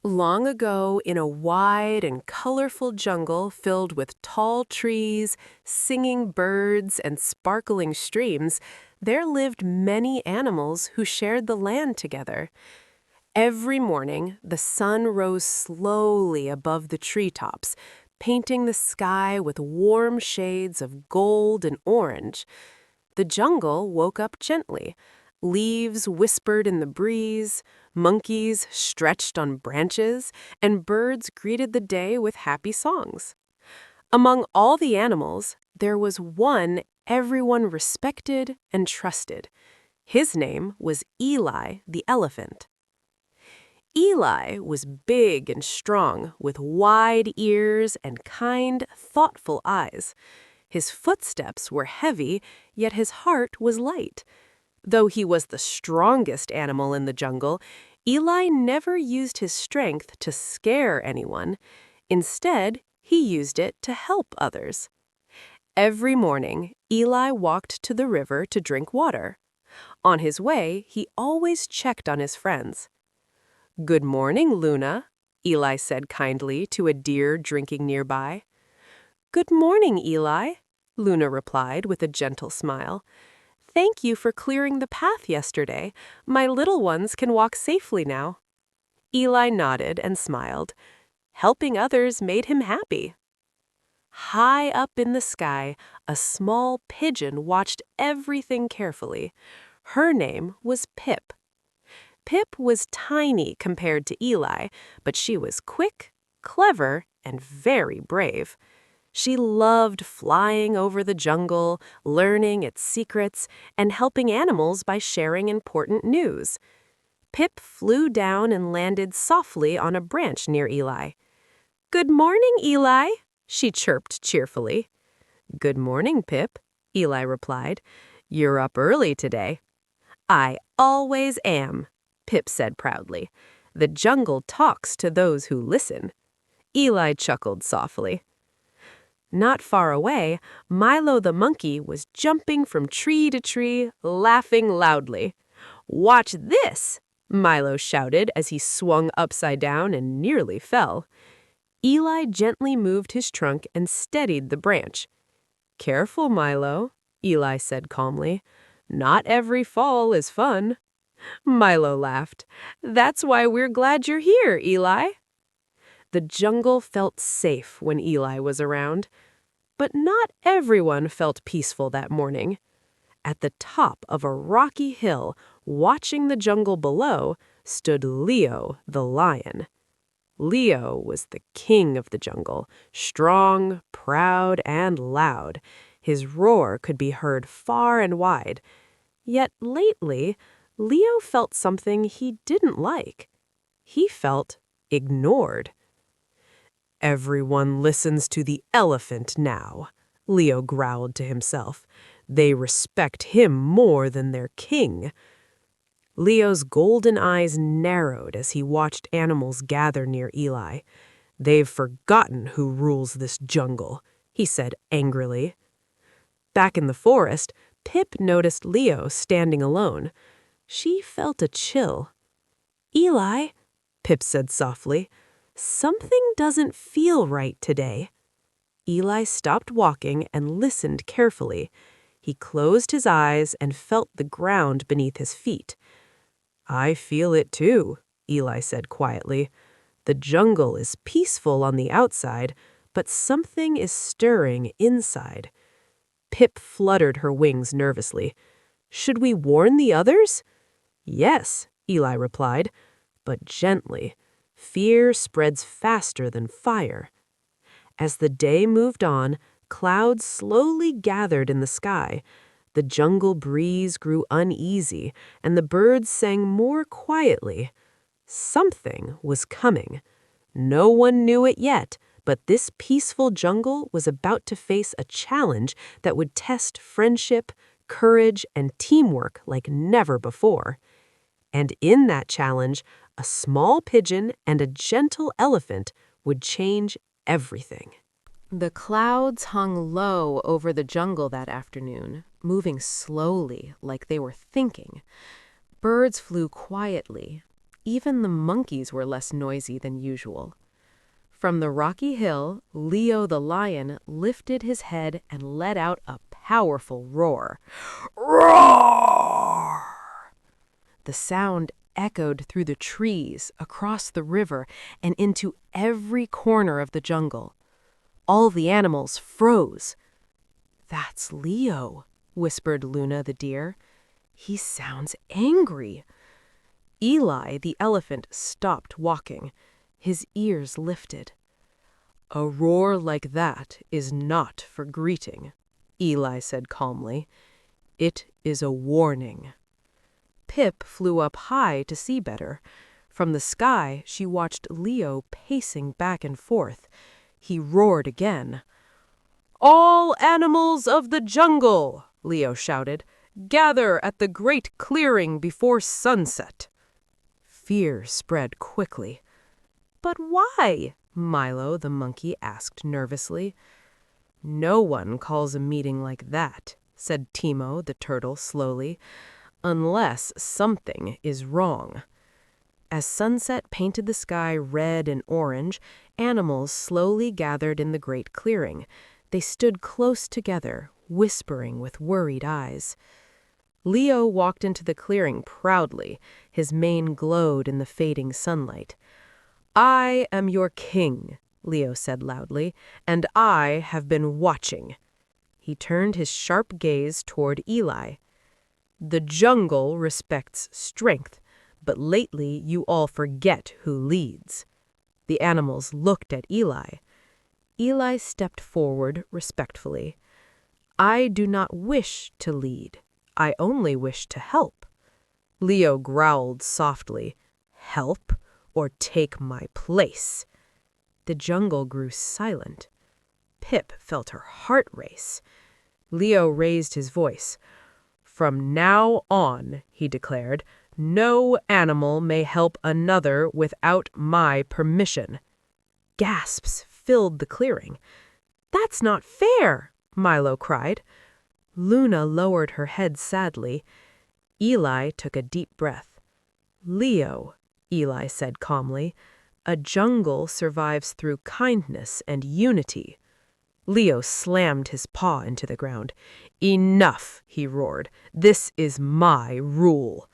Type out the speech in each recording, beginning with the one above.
Long ago, in a wide and colorful jungle filled with tall trees, singing birds, and sparkling streams, there lived many animals who shared the land together. Every morning, the sun rose slowly above the treetops, painting the sky with warm shades of gold and orange. The jungle woke up gently. Leaves whispered in the breeze, monkeys stretched on branches, and birds greeted the day with happy songs. Among all the animals, there was one everyone respected and trusted. His name was Eli the Elephant. Eli was big and strong, with wide ears and kind, thoughtful eyes. His footsteps were heavy, yet his heart was light. Though he was the strongest animal in the jungle, Eli never used his strength to scare anyone. Instead, he used it to help others. Every morning, Eli walked to the river to drink water. On his way, he always checked on his friends. "Good morning, Luna," Eli said kindly to a deer drinking nearby. "Good morning, Eli," Luna replied with a gentle smile. "Thank you for clearing the path yesterday. My little ones can walk safely now." Eli nodded and smiled. Helping others made him happy. High up in the sky, a small pigeon watched everything carefully. Her name was Pip. Pip was tiny compared to Eli, but she was quick, clever, and very brave. She loved flying over the jungle, learning its secrets, and helping animals by sharing important news. Pip flew down and landed softly on a branch near Eli. "Good morning, Eli," she chirped cheerfully. "Good morning, Pip," Eli replied. "You're up early today." "I always am," Pip said proudly. "The jungle talks to those who listen." Eli chuckled softly. Not far away, Milo the Monkey was jumping from tree to tree, laughing loudly. "Watch this!" Milo shouted as he swung upside down and nearly fell. Eli gently moved his trunk and steadied the branch. "Careful, Milo," Eli said calmly. "Not every fall is fun." Milo laughed. "That's why we're glad you're here, Eli." The jungle felt safe when Eli was around. But not everyone felt peaceful that morning. At the top of a rocky hill, watching the jungle below, stood Rio the lion. Leo was the king of the jungle, strong, proud, and loud. His roar could be heard far and wide. Yet lately, Leo felt something he didn't like. He felt ignored. "Everyone listens to the elephant now," Leo growled to himself. "They respect him more than their king." Leo's golden eyes narrowed as he watched animals gather near Eli. "They've forgotten who rules this jungle," he said angrily. Back in the forest, Pip noticed Leo standing alone. She felt a chill. "Eli," Pip said softly, "something doesn't feel right today." Eli stopped walking and listened carefully. He closed his eyes and felt the ground beneath his feet. "I feel it too," Eli said quietly. "The jungle is peaceful on the outside, but something is stirring inside." Pip fluttered her wings nervously. "Should we warn the others?" "Yes," Eli replied, "but gently. Fear spreads faster than fire." As the day moved on, clouds slowly gathered in the sky. The jungle breeze grew uneasy, and the birds sang more quietly. Something was coming. No one knew it yet, but this peaceful jungle was about to face a challenge that would test friendship, courage, and teamwork like never before. And in that challenge, a small pigeon and a gentle elephant would change everything. The clouds hung low over the jungle that afternoon, moving slowly like they were thinking. Birds flew quietly. Even the monkeys were less noisy than usual. From the rocky hill, Leo the lion lifted his head and let out a powerful roar. Roar! The sound echoed through the trees, across the river, and into every corner of the jungle. All the animals froze. "That's Leo," whispered Luna the deer. "He sounds angry." Eli the elephant stopped walking. His ears lifted. "A roar like that is not for greeting," Eli said calmly. "It is a warning." Pip flew up high to see better. From the sky, she watched Leo pacing back and forth. He roared again. "All animals of the jungle," Leo shouted, "gather at the great clearing before sunset." Fear spread quickly. "But why?" Milo the monkey asked nervously. "No one calls a meeting like that," said Timo the Turtle slowly, "unless something is wrong." As sunset painted the sky red and orange, animals slowly gathered in the great clearing. They stood close together, whispering with worried eyes. Leo walked into the clearing proudly. His mane glowed in the fading sunlight. "I am your king," Leo said loudly, "and I have been watching." He turned his sharp gaze toward Eli. "The jungle respects strength, but lately you all forget who leads." The animals looked at Eli. Eli stepped forward respectfully. "I do not wish to lead. I only wish to help." Leo growled softly. "Help or take my place?" The jungle grew silent. Pip felt her heart race. Leo raised his voice. "From now on," he declared, "no animal may help another without my permission." Gasps filled the clearing. "That's not fair!" Milo cried. Luna lowered her head sadly. Eli took a deep breath. "Leo," Eli said calmly, "a jungle survives through kindness and unity." Leo slammed his paw into the ground. "Enough," he roared. "This is my rule."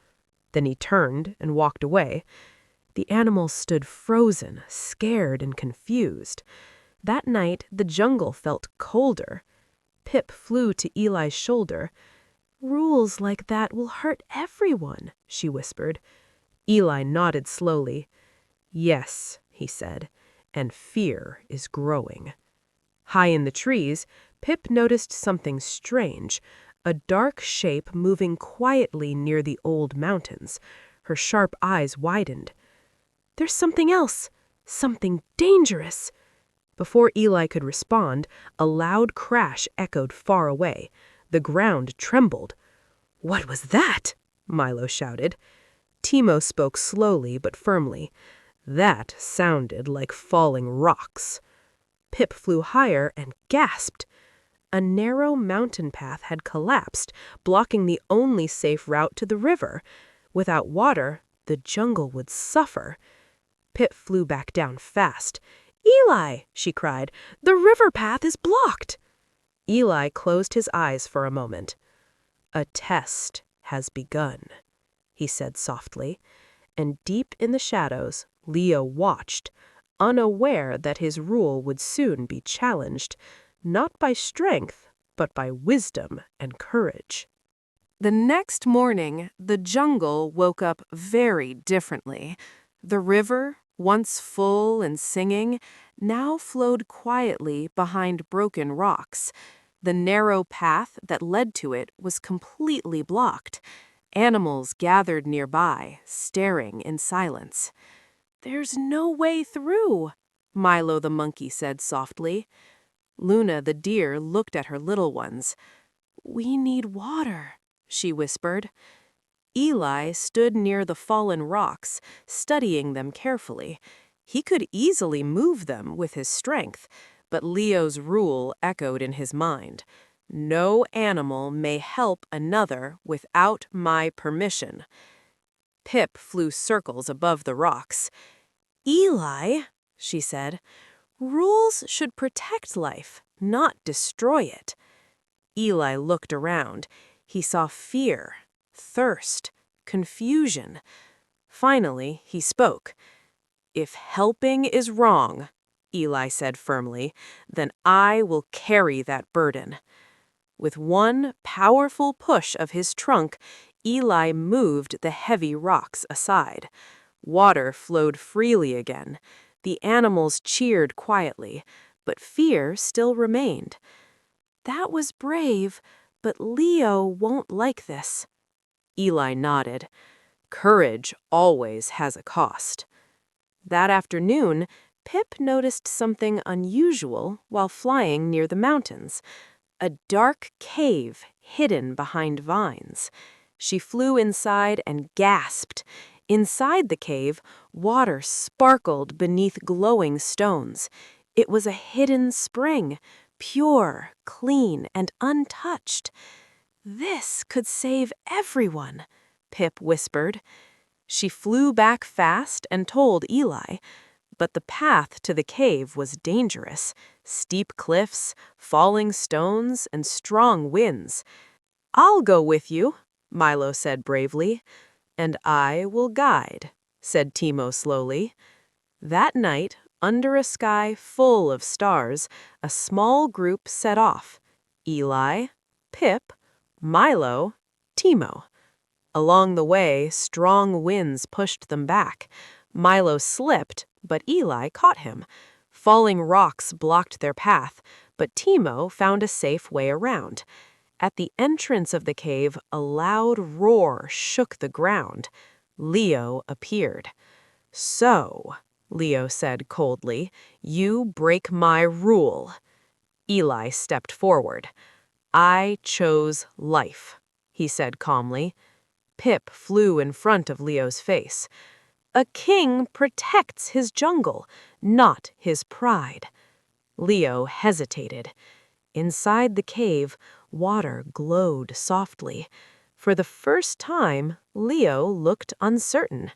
Then he turned and walked away. The animals stood frozen, scared and confused. That night, the jungle felt colder. Pip flew to Eli's shoulder. "Rules like that will hurt everyone," she whispered. Eli nodded slowly. "Yes," he said, "and fear is growing." High in the trees, Pip noticed something strange, a dark shape moving quietly near the old mountains. Her sharp eyes widened. "There's something else, something dangerous." Before Eli could respond, a loud crash echoed far away. The ground trembled. "What was that?" Milo shouted. Timo spoke slowly but firmly. "That sounded like falling rocks." Pip flew higher and gasped. A narrow mountain path had collapsed, blocking the only safe route to the river. Without water, the jungle would suffer. Pip flew back down fast. "Eli!" she cried. "The river path is blocked!" Eli closed his eyes for a moment. "A test has begun," he said softly, and deep in the shadows, Leo watched, unaware that his rule would soon be challenged, not by strength, but by wisdom and courage. The next morning, the jungle woke up very differently. The river, once full and singing, now flowed quietly behind broken rocks. The narrow path that led to it was completely blocked. Animals gathered nearby, staring in silence. "There's no way through," Milo the monkey said softly. Luna the deer looked at her little ones. "We need water," she whispered. Eli stood near the fallen rocks, studying them carefully. He could easily move them with his strength, but Leo's rule echoed in his mind. "No animal may help another without my permission." Pip flew circles above the rocks. "Eli," she said, "rules should protect life, not destroy it." Eli looked around. He saw fear, thirst, confusion. Finally, he spoke. "If helping is wrong," Eli said firmly, "then I will carry that burden." With one powerful push of his trunk, Eli moved the heavy rocks aside. Water flowed freely again. The animals cheered quietly, but fear still remained. "That was brave, but Leo won't like this." Eli nodded. "Courage always has a cost." That afternoon, Pip noticed something unusual while flying near the mountains. A dark cave hidden behind vines. She flew inside and gasped. Inside the cave, water sparkled beneath glowing stones. It was a hidden spring, pure, clean, and untouched. "This could save everyone," Pip whispered. She flew back fast and told Eli. But the path to the cave was dangerous. Steep cliffs, falling stones, and strong winds. "I'll go with you," Milo said bravely. "And I will guide," said Timo slowly. That night, under a sky full of stars, a small group set off. Eli, Pip, Milo, Timo. Along the way, strong winds pushed them back. Milo slipped, but Eli caught him. Falling rocks blocked their path, but Timo found a safe way around. At the entrance of the cave, a loud roar shook the ground. Leo appeared. "So," Leo said coldly, "you break my rule." Eli stepped forward. "I chose life," he said calmly. Pip flew in front of Leo's face. "A king protects his jungle, not his pride." Leo hesitated. Inside the cave, water glowed softly. For the first time, Leo looked uncertain.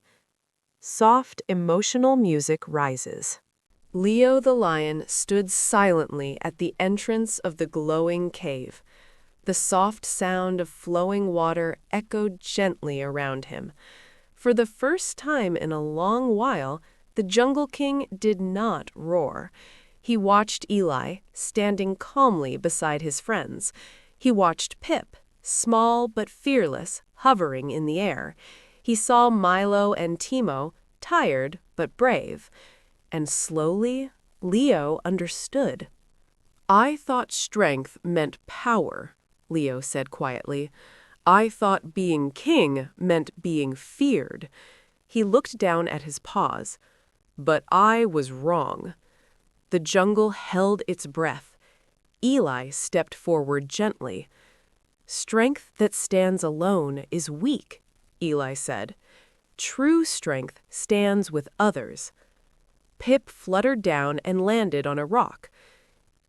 Soft, emotional music rises. Leo the lion stood silently at the entrance of the glowing cave. The soft sound of flowing water echoed gently around him. For the first time in a long while, the Jungle King did not roar. He watched Eli, standing calmly beside his friends. He watched Pip, small but fearless, hovering in the air. He saw Milo and Timo, tired but brave. And slowly, Leo understood. "I thought strength meant power," Leo said quietly. "I thought being king meant being feared." He looked down at his paws. But I was wrong. The jungle held its breath. Eli stepped forward gently. "Strength that stands alone is weak," Eli said. "True strength stands with others." Pip fluttered down and landed on a rock.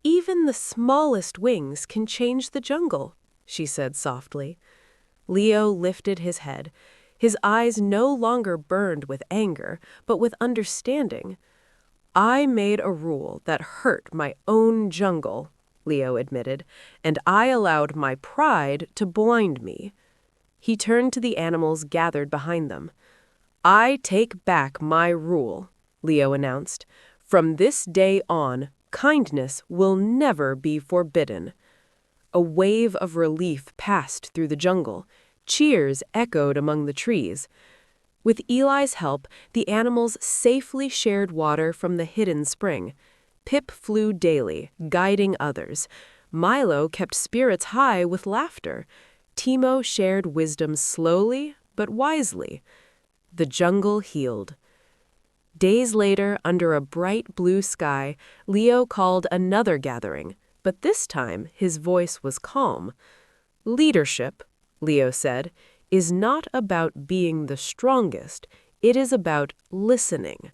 "Even the smallest wings can change the jungle," she said softly. Leo lifted his head. His eyes no longer burned with anger, but with understanding. "I made a rule that hurt my own jungle," Leo admitted, "and I allowed my pride to blind me." He turned to the animals gathered behind them. "I take back my rule," Leo announced. "From this day on, kindness will never be forbidden." A wave of relief passed through the jungle. Cheers echoed among the trees. With Eli's help, the animals safely shared water from the hidden spring. Pip flew daily, guiding others. Milo kept spirits high with laughter. Timo shared wisdom slowly but wisely. The jungle healed. Days later, under a bright blue sky, Leo called another gathering, but this time his voice was calm. "Leadership," Leo said, "is not about being the strongest. It is about listening."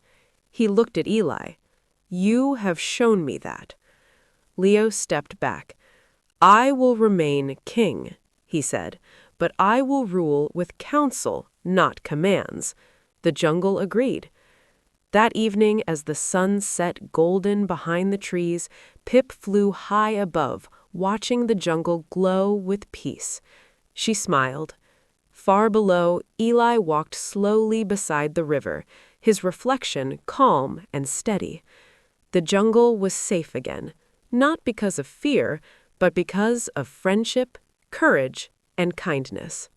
He looked at Eli. "You have shown me that." Leo stepped back. "I will remain king," he said, but I will rule with counsel, not commands." The jungle agreed. That evening, as the sun set golden behind the trees, Pip flew high above, watching the jungle glow with peace. She smiled. Far below, Eli walked slowly beside the river, his reflection calm and steady. The jungle was safe again, not because of fear, but because of friendship, courage, and kindness.